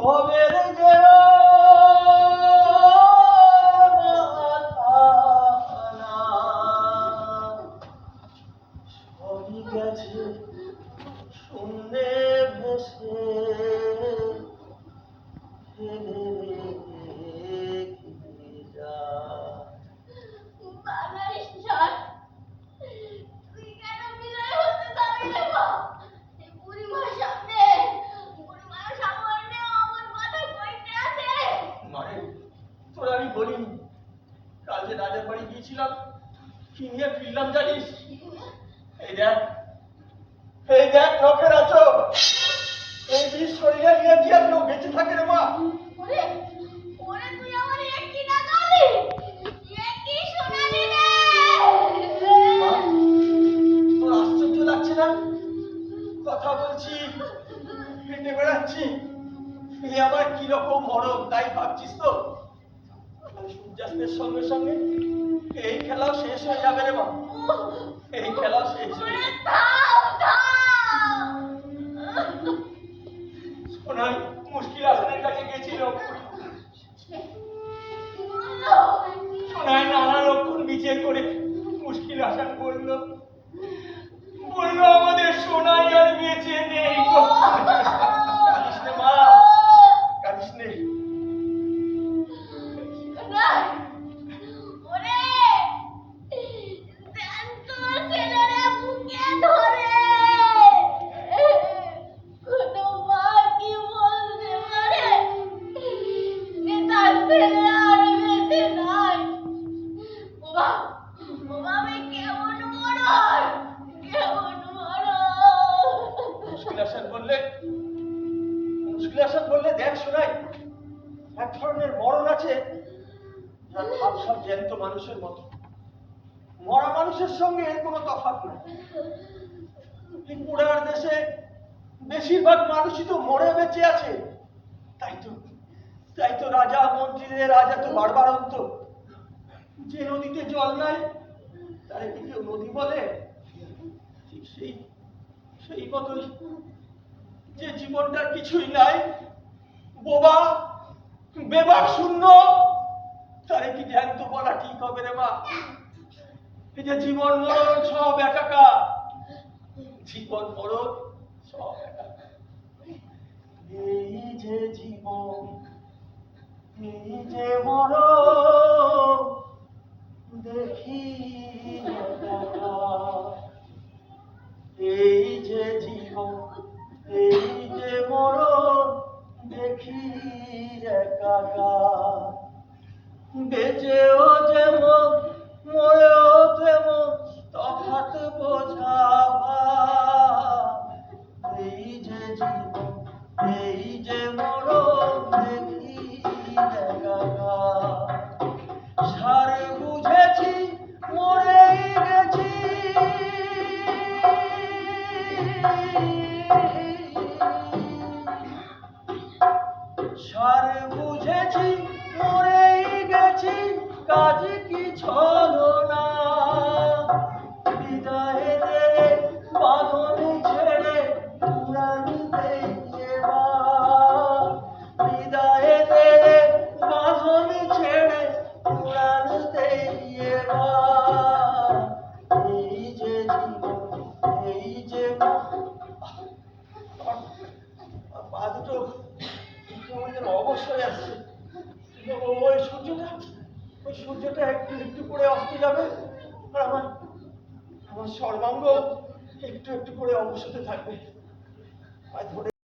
ভবের যে সবই গেছে শূন্যে ভেসে ফেলে রেখে যায়। তোর আমি বলিনি কাল যে রাজার বাড়ি গিয়েছিলাম কি নিয়ে ফিরলাম জানিস? এই দেখ নখের আছো এই বিষ শরীরে নিয়ে কি আর কেউ বেঁচে থাকে রে মা? তোর আশ্চর্য লাগছে না? কথা বলছি হেঁটে বেড়াচ্ছি এ আবার কিরকম মরম তাই ভাবছিস তো? সূর্যাস্তের সঙ্গে সঙ্গে এই খেলাও শেষ হয়ে যাবে রে মা, এই খেলাও শেষ হয়ে যাবে। শোনাই মুশকিল হাসানের কাছে গেছিল, শোনাই নানা রকম বিচার করে মুশকিল হাসান বললো আমাদের সোনাই আর বেঁচে নেই। কাঁদিস নে মা, কাঁদিস নে। বললে দেখ শোনাই এক ধরনের মরণ আছে যার ভাব সব জ্যান্ত মানুষের মতো, মরা মানুষের সঙ্গে এর কোনো তফাৎ নেই। পুরার দেশে বেশিরভাগ মানুষই তো মরে বেঁচে আছে, তাই তো রাজা মন্ত্রীদের আজ এত বাড়বাড়ন্ত। যে নদীতে জল নাই তারে কি কেউ নদী বলে? ঠিক সেই মতোই যে জীবনটার কিছুই নাই, বোবা বেবাক শূন্য, তারে কি জ্যান্ত বলা ঠিক হবে রে মা? এই যে জীবন মরণ সব একাকার, জীবন মরণ সব একাকার। এই যে জীবন এই যে মরণ দেখি এই যে জীবন এই যে মরণ দেখি একাকার। বেঁচেও যেমন মরেও তেমন তফাৎ বোঝা এই যে জীবন এই যে মরণ দেখি একাকার। সার বুঝেছি মরেই গেছি সার বুঝেছি মরেই গেছি কাজ কি ছলো না। বিদায় দে বাঁধন ছেড়ে উড়ানিতে এবার, বিদায় দে বাঁধন ছেড়ে উড়ানিতে এবার। এই যে জীবন এই যে পা দুটো অবশ্যই আসছে। ওই সূর্যটা একটু একটু করে অস্ত যাবে আর আমার সর্বাঙ্গ একটু একটু করে অবসাদে থাকবে।